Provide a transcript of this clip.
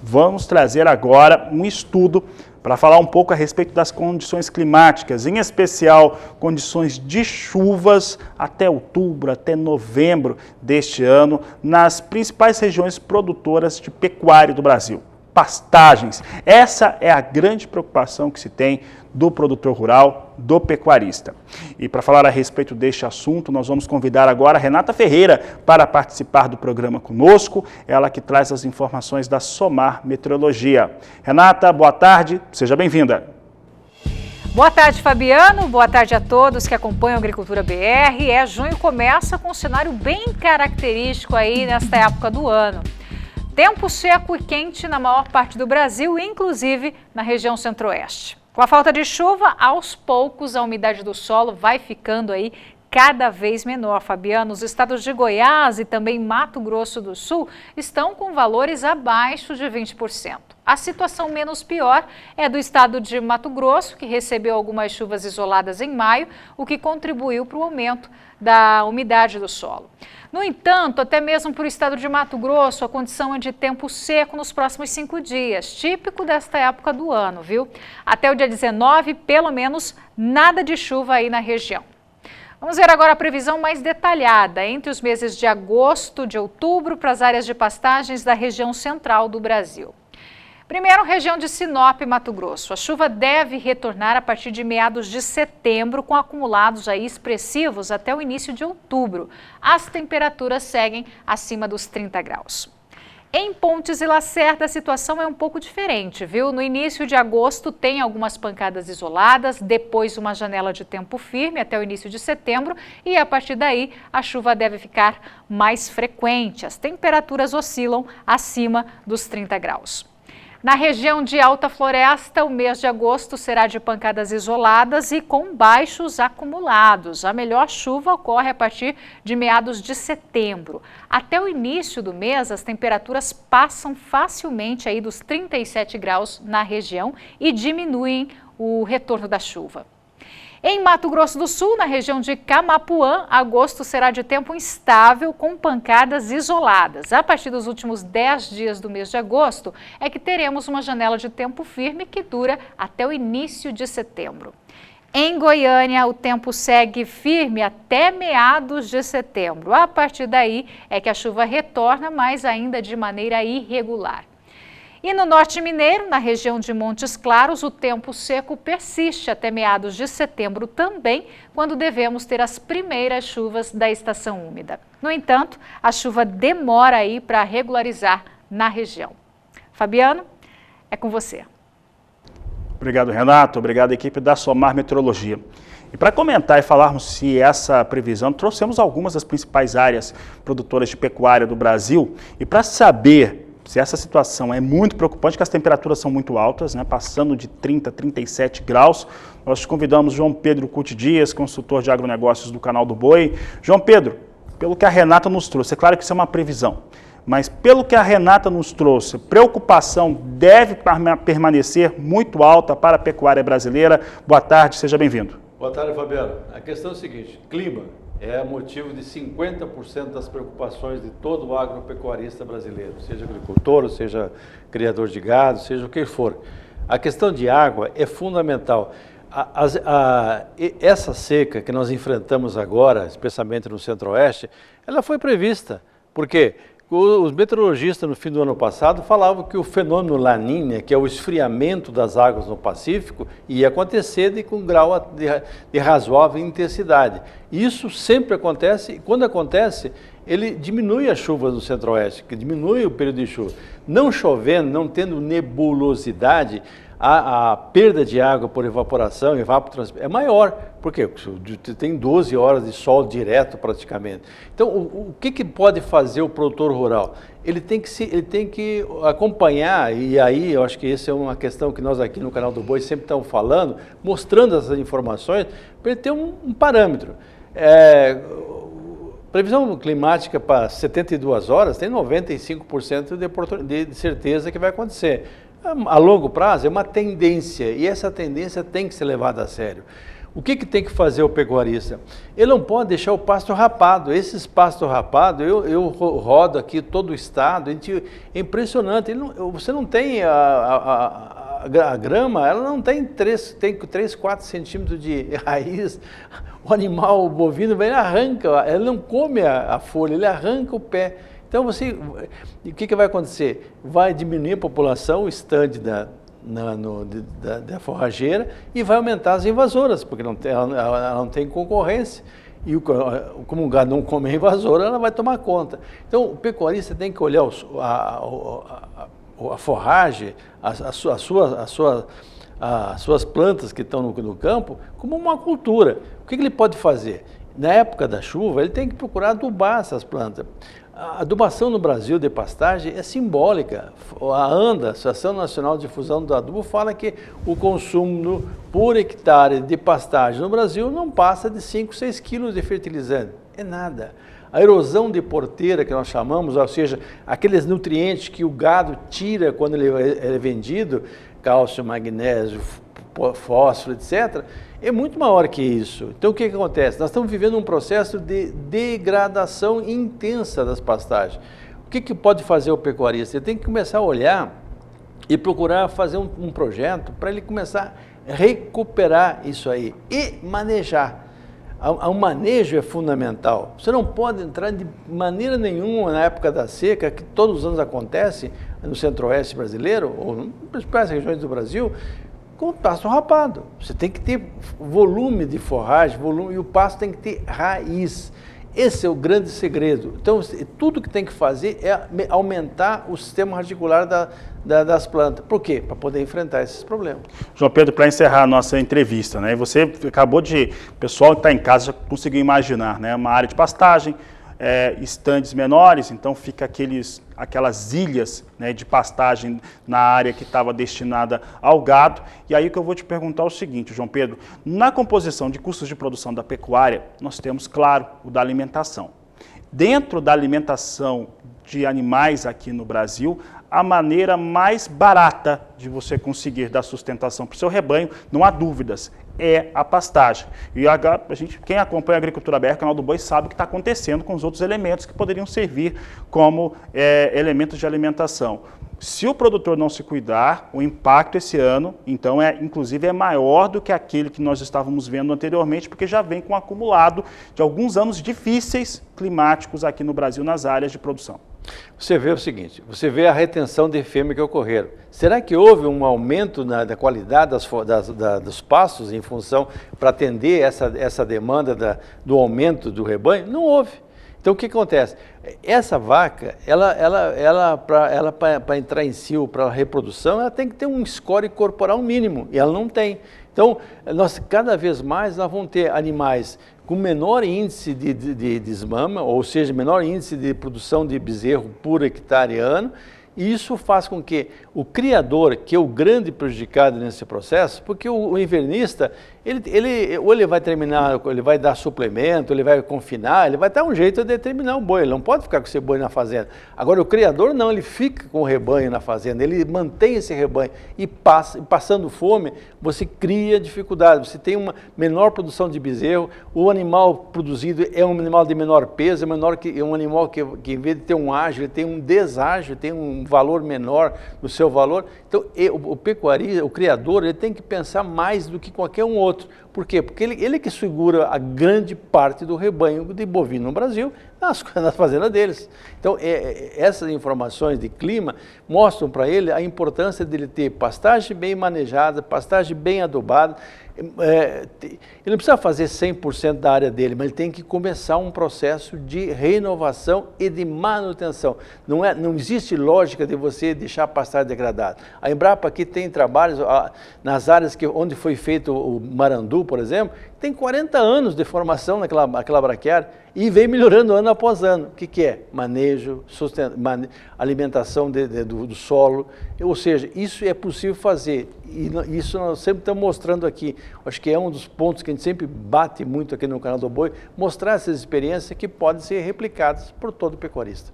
vamos trazer agora um estudo para falar um pouco a respeito das condições climáticas, em especial condições de chuvas até outubro, até novembro deste ano, nas principais regiões produtoras de pecuária do Brasil. Pastagens. Essa é a grande preocupação que se tem do produtor rural, do pecuarista. E para falar a respeito deste assunto, nós vamos convidar agora a Renata Ferreira para participar do programa conosco, ela que traz as informações da Somar Meteorologia. Renata, boa tarde, seja bem-vinda. Boa tarde, Fabiano. Boa tarde a todos que acompanham a Agricultura BR. Junho começa com um cenário bem característico aí nesta época do ano. Tempo seco e quente na maior parte do Brasil, inclusive na região centro-oeste. Com a falta de chuva, aos poucos a umidade do solo vai ficando aí cada vez menor, Fabiano. Os estados de Goiás e também Mato Grosso do Sul estão com valores abaixo de 20%. A situação menos pior é do estado de Mato Grosso, que recebeu algumas chuvas isoladas em maio, o que contribuiu para o aumento da umidade do solo. No entanto, até mesmo para o estado de Mato Grosso, a condição é de tempo seco nos próximos 5 dias, típico desta época do ano, viu? Até o dia 19, pelo menos, nada de chuva aí na região. Vamos ver agora a previsão mais detalhada entre os meses de agosto, de outubro, para as áreas de pastagens da região central do Brasil. Primeiro, região de Sinop, Mato Grosso. A chuva deve retornar a partir de meados de setembro, com acumulados aí expressivos até o início de outubro. As temperaturas seguem acima dos 30 graus. Em Pontes e Lacerda, a situação é um pouco diferente, viu? No início de agosto tem algumas pancadas isoladas, depois uma janela de tempo firme até o início de setembro e a partir daí a chuva deve ficar mais frequente. As temperaturas oscilam acima dos 30 graus. Na região de Alta Floresta, o mês de agosto será de pancadas isoladas e com baixos acumulados. A melhor chuva ocorre a partir de meados de setembro. Até o início do mês, as temperaturas passam facilmente aí dos 37 graus na região e diminuem o retorno da chuva. Em Mato Grosso do Sul, na região de Camapuã, agosto será de tempo instável com pancadas isoladas. A partir dos últimos 10 dias do mês de agosto é que teremos uma janela de tempo firme que dura até o início de setembro. Em Goiânia, o tempo segue firme até meados de setembro. A partir daí é que a chuva retorna, mas ainda de maneira irregular. E no norte mineiro, na região de Montes Claros, o tempo seco persiste até meados de setembro também, quando devemos ter as primeiras chuvas da estação úmida. No entanto, a chuva demora aí para regularizar na região. Fabiano, é com você. Obrigado, Renato. Obrigado, equipe da Somar Meteorologia. E para comentar e falarmos se essa previsão, trouxemos algumas das principais áreas produtoras de pecuária do Brasil. E para saber se essa situação é muito preocupante, que as temperaturas são muito altas, né, passando de 30 a 37 graus, nós convidamos João Pedro Cuti Dias, consultor de agronegócios do Canal do Boi. João Pedro, pelo que a Renata nos trouxe, é claro que isso é uma previsão, mas pelo que a Renata nos trouxe, preocupação deve permanecer muito alta para a pecuária brasileira. Boa tarde, seja bem-vindo. Boa tarde, Fabiano. A questão é a seguinte, clima é motivo de 50% das preocupações de todo o agropecuarista brasileiro, seja agricultor, seja criador de gado, seja o que for. A questão de água é fundamental. Essa seca que nós enfrentamos agora, especialmente no Centro-Oeste, ela foi prevista, porque os meteorologistas no fim do ano passado falavam que o fenômeno La Niña, que é o esfriamento das águas no Pacífico, ia acontecer com um grau de razoável intensidade. Isso sempre acontece e quando acontece, ele diminui as chuvas do Centro-Oeste, que diminui o período de chuva. Não chovendo, não tendo nebulosidade, a perda de água por evaporação, evapotranspiração, é maior, porque tem 12 horas de sol direto praticamente. Então, o que pode fazer o produtor rural? Ele tem que acompanhar, e aí eu acho que essa é uma questão que nós aqui no Canal do Boi sempre estamos falando, mostrando essas informações, para ele ter um parâmetro. Previsão climática para 72 horas tem 95% de certeza que vai acontecer. A longo prazo é uma tendência e essa tendência tem que ser levada a sério. O que tem que fazer o pecuarista? Ele não pode deixar o pasto rapado. Esses pastos rapados, eu rodo aqui todo o estado, é impressionante. Você não tem a grama, ela não tem 3, 4 centímetros de raiz. O animal o bovino vem, ele arranca, ele não come a folha, ele arranca o pé. Então o que vai acontecer? Vai diminuir a população, o estande da forrageira, e vai aumentar as invasoras, porque ela não tem concorrência. E como o gado não come a invasora, ela vai tomar conta. Então o pecuarista tem que olhar a forragem, as suas plantas que estão no campo, como uma cultura. O que ele pode fazer? Na época da chuva, ele tem que procurar adubar essas plantas. A adubação no Brasil de pastagem é simbólica. A ANDA, Associação Nacional de Difusão do Adubo, fala que o consumo por hectare de pastagem no Brasil não passa de 5, 6 quilos de fertilizante. É nada. A erosão de porteira, que nós chamamos, ou seja, aqueles nutrientes que o gado tira quando ele é vendido, cálcio, magnésio, fósforo, etc., é muito maior que isso. Então o que acontece? Nós estamos vivendo um processo de degradação intensa das pastagens. O que pode fazer o pecuarista? Ele tem que começar a olhar e procurar fazer um projeto para ele começar a recuperar isso aí e manejar. O manejo é fundamental. Você não pode entrar de maneira nenhuma na época da seca, que todos os anos acontece no centro-oeste brasileiro, ou nas principais regiões do Brasil, com o pasto rapado. Você tem que ter volume de forragem, e o pasto tem que ter raiz. Esse é o grande segredo. Então, tudo que tem que fazer é aumentar o sistema radicular das plantas. Por quê? Para poder enfrentar esses problemas. João Pedro, para encerrar a nossa entrevista, né? Você acabou de... O pessoal que está em casa já conseguiu imaginar, né? Uma área de pastagem, estandes menores, então fica aquelas ilhas, né, de pastagem na área que estava destinada ao gado. E aí que eu vou te perguntar o seguinte, João Pedro, na composição de custos de produção da pecuária, nós temos, claro, o da alimentação. Dentro da alimentação de animais aqui no Brasil, a maneira mais barata de você conseguir dar sustentação para o seu rebanho, não há dúvidas, é a pastagem. E quem acompanha a Agricultura BR, Canal do Boi, sabe o que está acontecendo com os outros elementos que poderiam servir como elementos de alimentação. Se o produtor não se cuidar, o impacto esse ano, então, inclusive, é maior do que aquele que nós estávamos vendo anteriormente, porque já vem com um acumulado de alguns anos difíceis climáticos aqui no Brasil nas áreas de produção. Você vê o seguinte, você vê a retenção de fêmea que ocorreram. Será que houve um aumento da qualidade dos pastos em função para atender essa demanda do aumento do rebanho? Não houve. Então o que acontece? Essa vaca, para entrar em cio, para a reprodução, ela tem que ter um score corporal mínimo, e ela não tem. Então, cada vez mais nós vamos ter animais com menor índice de desmama, ou seja, menor índice de produção de bezerro por hectare ano, e isso faz com que o criador, que é o grande prejudicado nesse processo, porque o invernista, ou ele vai terminar, ele vai dar suplemento, ele vai confinar, ele vai dar um jeito de terminar o boi, ele não pode ficar com esse boi na fazenda. Agora o criador não, ele fica com o rebanho na fazenda, ele mantém esse rebanho e passando fome, você cria dificuldade, você tem uma menor produção de bezerro, o animal produzido é um animal de menor peso, é um animal que em vez de ter um ágio, ele tem um deságio, tem um valor menor no seu valor. Então o pecuarista, o criador, ele tem que pensar mais do que qualquer um outro. Por quê? Porque ele que segura a grande parte do rebanho de bovino no Brasil, nas fazendas deles. Então, essas informações de clima mostram para ele a importância dele ter pastagem bem manejada, pastagem bem adubada. Ele não precisa fazer 100% da área dele, mas ele tem que começar um processo de renovação e de manutenção. Não existe lógica de você deixar a pastagem degradada. A Embrapa aqui tem trabalhos nas áreas onde foi feito o Marandu, por exemplo, tem 40 anos de formação naquela braquiária e vem melhorando ano após ano. O que é? Manejo, alimentação do solo, ou seja, isso é possível fazer e isso nós sempre estamos mostrando aqui. Acho que é um dos pontos que a gente sempre bate muito aqui no Canal do Boi, mostrar essas experiências que podem ser replicadas por todo pecuarista.